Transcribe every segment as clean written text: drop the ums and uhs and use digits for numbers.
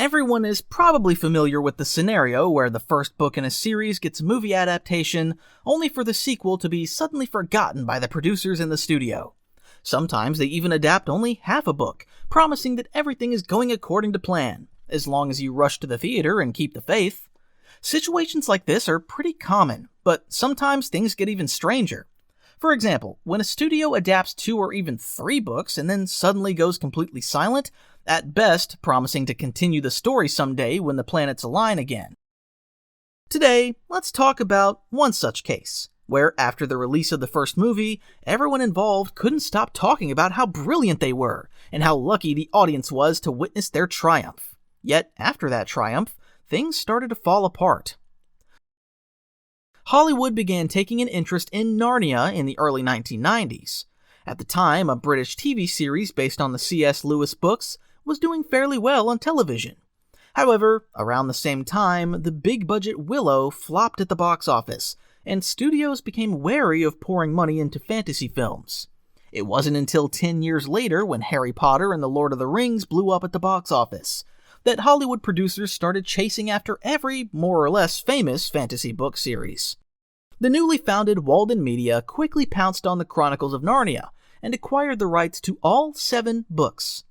Everyone is probably familiar with the scenario where the first book in a series gets movie adaptation, only for the sequel to be suddenly forgotten by the producers in the studio. Sometimes they even adapt only half a book, promising that everything is going according to plan, as long as you rush to the theater and keep the faith. Situations like this are pretty common, but sometimes things get even stranger. For example, when a studio adapts 2 or even 3 books and then suddenly goes completely silent, at best promising to continue the story someday when the planets align again. Today, let's talk about one such case, where after the release of the first movie, everyone involved couldn't stop talking about how brilliant they were, and how lucky the audience was to witness their triumph. Yet, after that triumph, things started to fall apart. Hollywood began taking an interest in Narnia in the early 1990s. At the time, a British TV series based on the C.S. Lewis books was doing fairly well on television. However, around the same time, the big-budget Willow flopped at the box office, and studios became wary of pouring money into fantasy films. It wasn't until 10 years later, when Harry Potter and the Lord of the Rings blew up at the box office, that Hollywood producers started chasing after every more or less famous fantasy book series. The newly founded Walden Media quickly pounced on the Chronicles of Narnia and acquired the rights to all 7 books.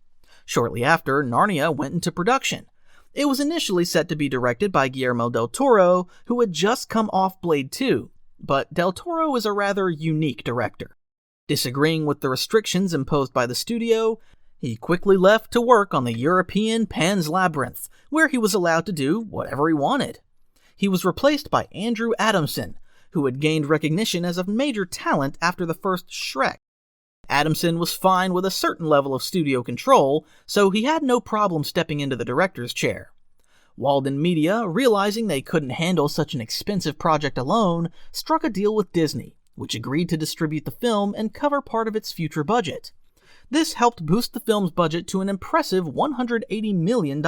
Shortly after, Narnia went into production. It was initially set to be directed by Guillermo del Toro, who had just come off Blade 2, but del Toro is a rather unique director. Disagreeing with the restrictions imposed by the studio, he quickly left to work on the European Pan's Labyrinth, where he was allowed to do whatever he wanted. He was replaced by Andrew Adamson, who had gained recognition as a major talent after the first Shrek. Adamson was fine with a certain level of studio control, so he had no problem stepping into the director's chair. Walden Media, realizing they couldn't handle such an expensive project alone, struck a deal with Disney, which agreed to distribute the film and cover part of its future budget. This helped boost the film's budget to an impressive $180 million.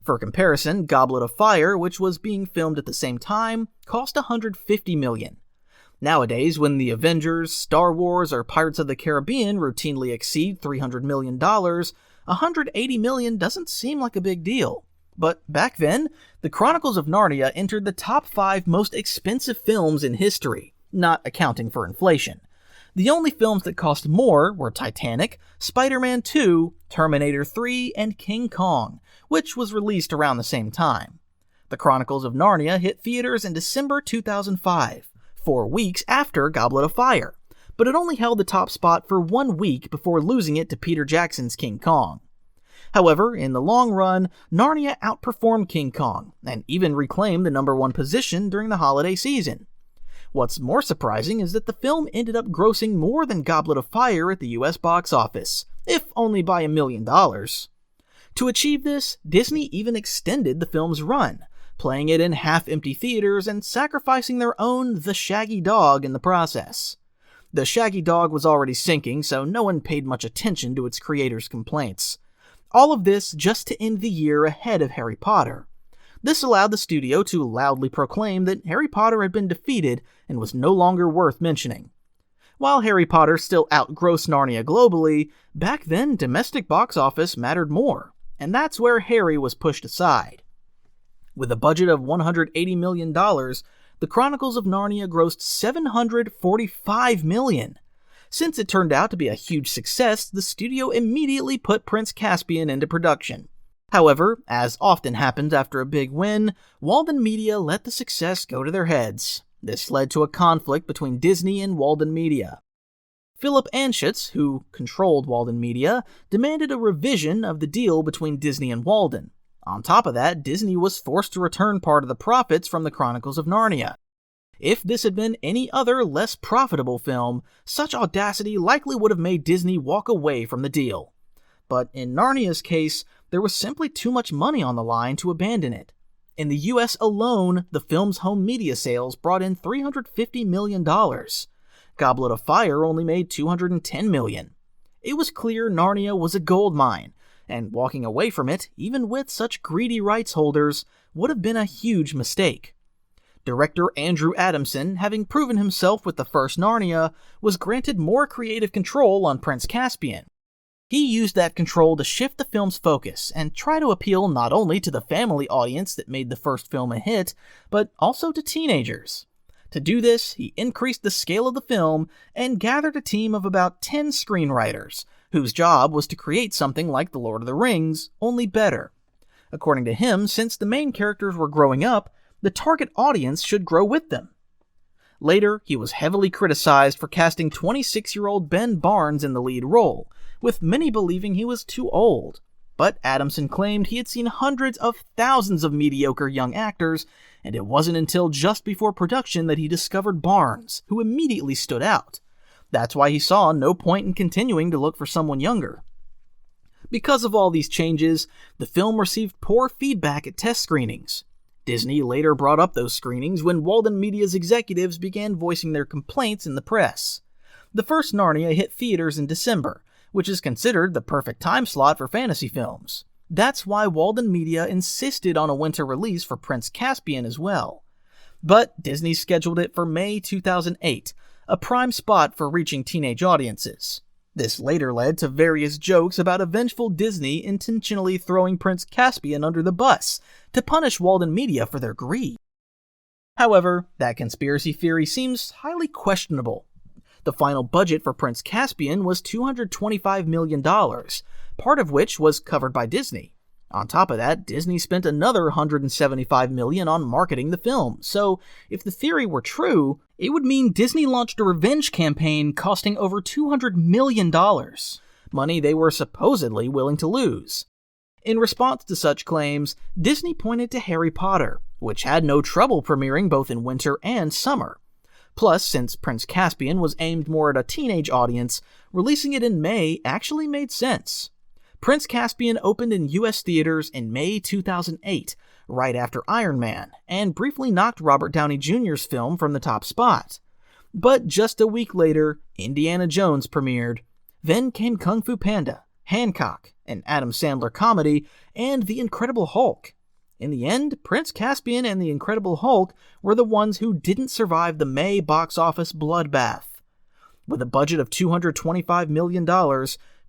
For comparison, Goblet of Fire, which was being filmed at the same time, cost $150 million. Nowadays, when the Avengers, Star Wars, or Pirates of the Caribbean routinely exceed $300 million, $180 million doesn't seem like a big deal. But back then, the Chronicles of Narnia entered the top 5 most expensive films in history, not accounting for inflation. The only films that cost more were Titanic, Spider-Man 2, Terminator 3, and King Kong, which was released around the same time. The Chronicles of Narnia hit theaters in December 2005, 4 weeks after Goblet of Fire, but it only held the top spot for 1 week before losing it to Peter Jackson's King Kong. However, in the long run, Narnia outperformed King Kong, and even reclaimed the #1 position during the holiday season. What's more surprising is that the film ended up grossing more than Goblet of Fire at the US box office, if only by $1 million. To achieve this, Disney even extended the film's run, playing it in half-empty theaters and sacrificing their own The Shaggy Dog in the process. The Shaggy Dog was already sinking, so no one paid much attention to its creator's complaints. All of this just to end the year ahead of Harry Potter. This allowed the studio to loudly proclaim that Harry Potter had been defeated and was no longer worth mentioning. While Harry Potter still outgrossed Narnia globally, back then domestic box office mattered more, and that's where Harry was pushed aside. With a budget of $180 million, the Chronicles of Narnia grossed $745 million. Since it turned out to be a huge success, the studio immediately put Prince Caspian into production. However, as often happens after a big win, Walden Media let the success go to their heads. This led to a conflict between Disney and Walden Media. Philip Anschutz, who controlled Walden Media, demanded a revision of the deal between Disney and Walden. On top of that, Disney was forced to return part of the profits from the Chronicles of Narnia. If this had been any other, less profitable film, such audacity likely would have made Disney walk away from the deal. But in Narnia's case, there was simply too much money on the line to abandon it. In the US alone, the film's home media sales brought in $350 million. Goblet of Fire only made $210 million. It was clear Narnia was a goldmine, and walking away from it, even with such greedy rights holders, would have been a huge mistake. Director Andrew Adamson, having proven himself with the first Narnia, was granted more creative control on Prince Caspian. He used that control to shift the film's focus and try to appeal not only to the family audience that made the first film a hit, but also to teenagers. To do this, he increased the scale of the film and gathered a team of about 10 screenwriters, whose job was to create something like The Lord of the Rings, only better. According to him, since the main characters were growing up, the target audience should grow with them. Later, he was heavily criticized for casting 26-year-old Ben Barnes in the lead role, with many believing he was too old. But Adamson claimed he had seen hundreds of thousands of mediocre young actors, and it wasn't until just before production that he discovered Barnes, who immediately stood out. That's why he saw no point in continuing to look for someone younger. Because of all these changes, the film received poor feedback at test screenings. Disney later brought up those screenings when Walden Media's executives began voicing their complaints in the press. The first Narnia hit theaters in December, which is considered the perfect time slot for fantasy films. That's why Walden Media insisted on a winter release for Prince Caspian as well. But Disney scheduled it for May 2008, a prime spot for reaching teenage audiences. This later led to various jokes about a vengeful Disney intentionally throwing Prince Caspian under the bus to punish Walden Media for their greed. However, that conspiracy theory seems highly questionable. The final budget for Prince Caspian was $225 million, part of which was covered by Disney. On top of that, Disney spent another $175 million on marketing the film, so if the theory were true, it would mean Disney launched a revenge campaign costing over $200 million, money they were supposedly willing to lose. In response to such claims, Disney pointed to Harry Potter, which had no trouble premiering both in winter and summer. Plus, since Prince Caspian was aimed more at a teenage audience, releasing it in May actually made sense. Prince Caspian opened in US theaters in May 2008, right after Iron Man, and briefly knocked Robert Downey Jr.'s film from the top spot. But just a week later, Indiana Jones premiered. Then came Kung Fu Panda, Hancock, an Adam Sandler comedy, and The Incredible Hulk. In the end, Prince Caspian and The Incredible Hulk were the ones who didn't survive the May box office bloodbath. With a budget of $225 million,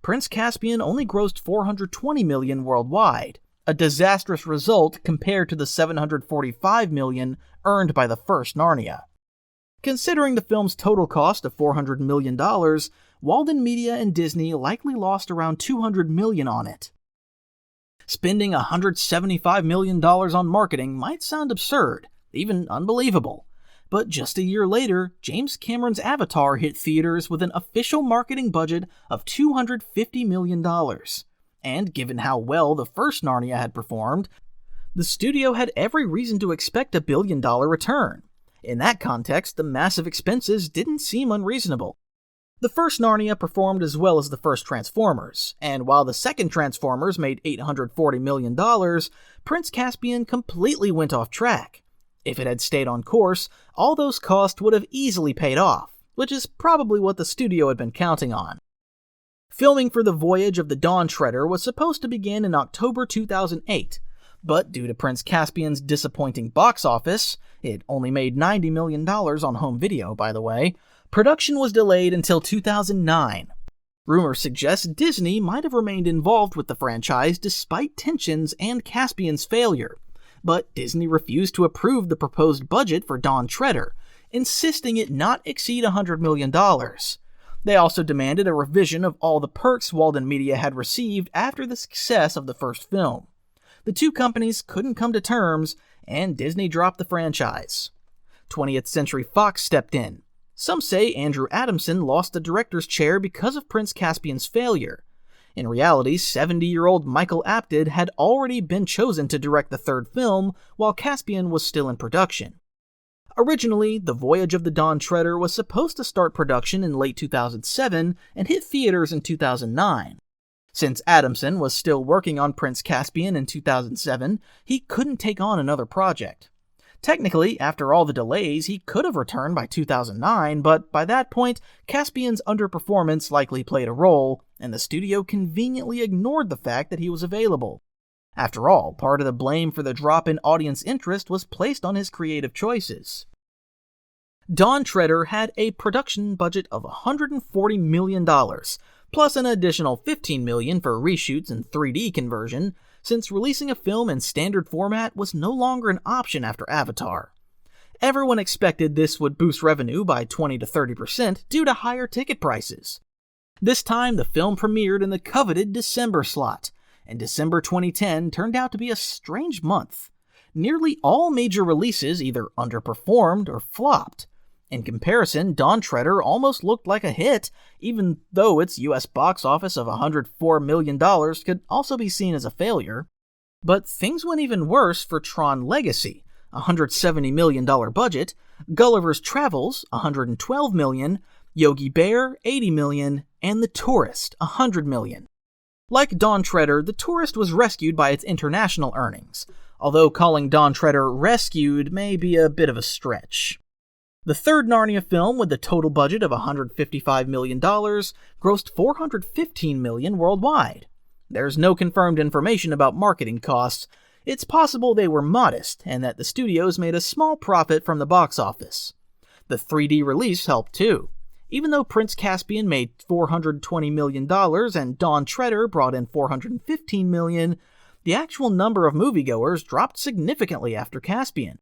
Prince Caspian only grossed $420 million worldwide, a disastrous result compared to the $745 million earned by the first Narnia. Considering the film's total cost of $400 million, Walden Media and Disney likely lost around $200 million on it. Spending $175 million on marketing might sound absurd, even unbelievable. But just a year later, James Cameron's Avatar hit theaters with an official marketing budget of $250 million. And given how well the first Narnia had performed, the studio had every reason to expect a billion-dollar return. In that context, the massive expenses didn't seem unreasonable. The first Narnia performed as well as the first Transformers, and while the second Transformers made $840 million, Prince Caspian completely went off track. If it had stayed on course, all those costs would have easily paid off, which is probably what the studio had been counting on. Filming for The Voyage of the Dawn Treader was supposed to begin in October 2008, but due to Prince Caspian's disappointing box office, it only made $90 million on home video, by the way, production was delayed until 2009. Rumors suggest Disney might have remained involved with the franchise despite tensions and Caspian's failure, but Disney refused to approve the proposed budget for Dawn Treader, insisting it not exceed $100 million. They also demanded a revision of all the perks Walden Media had received after the success of the first film. The two companies couldn't come to terms, and Disney dropped the franchise. 20th Century Fox stepped in. Some say Andrew Adamson lost the director's chair because of Prince Caspian's failure. In reality, 70-year-old Michael Apted had already been chosen to direct the third film while Caspian was still in production. Originally, The Voyage of the Dawn Treader was supposed to start production in late 2007 and hit theaters in 2009. Since Adamson was still working on Prince Caspian in 2007, he couldn't take on another project. Technically, after all the delays, he could have returned by 2009, but by that point, Caspian's underperformance likely played a role, and the studio conveniently ignored the fact that he was available. After all, part of the blame for the drop in audience interest was placed on his creative choices. Dawn Treader had a production budget of $140 million, plus an additional $15 million for reshoots and 3D conversion, since releasing a film in standard format was no longer an option after Avatar. Everyone expected this would boost revenue by 20 to 30% due to higher ticket prices. This time, the film premiered in the coveted December slot, and December 2010 turned out to be a strange month. Nearly all major releases either underperformed or flopped. In comparison, Dawn Treader almost looked like a hit, even though its US box office of $104 million could also be seen as a failure. But things went even worse for Tron Legacy, a $170 million budget, Gulliver's Travels, $112 million, Yogi Bear, $80 million, and The Tourist, $100 million. Like Dawn Treader, The Tourist was rescued by its international earnings, although calling Dawn Treader rescued may be a bit of a stretch. The third Narnia film, with a total budget of $155 million, grossed $415 million worldwide. There's no confirmed information about marketing costs. It's possible they were modest, and that the studios made a small profit from the box office. The 3D release helped too. Even though Prince Caspian made $420 million and Dawn Treader brought in $415 million, the actual number of moviegoers dropped significantly after Caspian.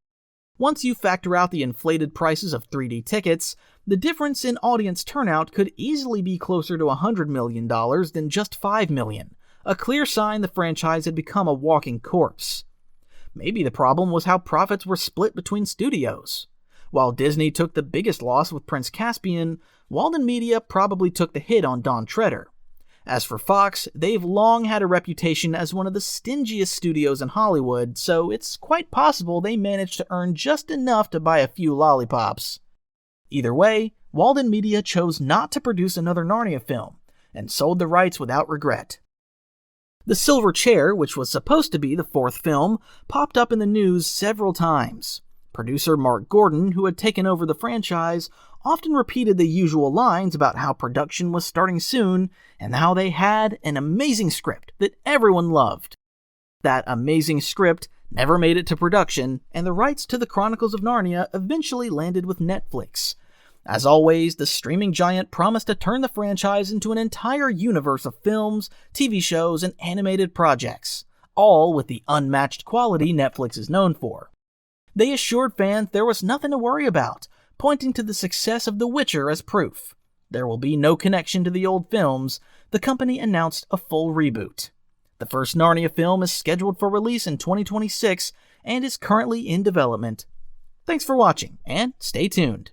Once you factor out the inflated prices of 3D tickets, the difference in audience turnout could easily be closer to $100 million than just $5 million, a clear sign the franchise had become a walking corpse. Maybe the problem was how profits were split between studios. While Disney took the biggest loss with Prince Caspian, Walden Media probably took the hit on Dawn Treader. As for Fox, they've long had a reputation as one of the stingiest studios in Hollywood, so it's quite possible they managed to earn just enough to buy a few lollipops. Either way, Walden Media chose not to produce another Narnia film, and sold the rights without regret. The Silver Chair, which was supposed to be the fourth film, popped up in the news several times. Producer Mark Gordon, who had taken over the franchise, often repeated the usual lines about how production was starting soon and how they had an amazing script that everyone loved. That amazing script never made it to production, and the rights to the Chronicles of Narnia eventually landed with Netflix. As always, the streaming giant promised to turn the franchise into an entire universe of films, TV shows, and animated projects, all with the unmatched quality Netflix is known for. They assured fans there was nothing to worry about, pointing to the success of The Witcher as proof. There will be no connection to the old films. The company announced a full reboot. The first Narnia film is scheduled for release in 2026 and is currently in development. Thanks for watching, and stay tuned.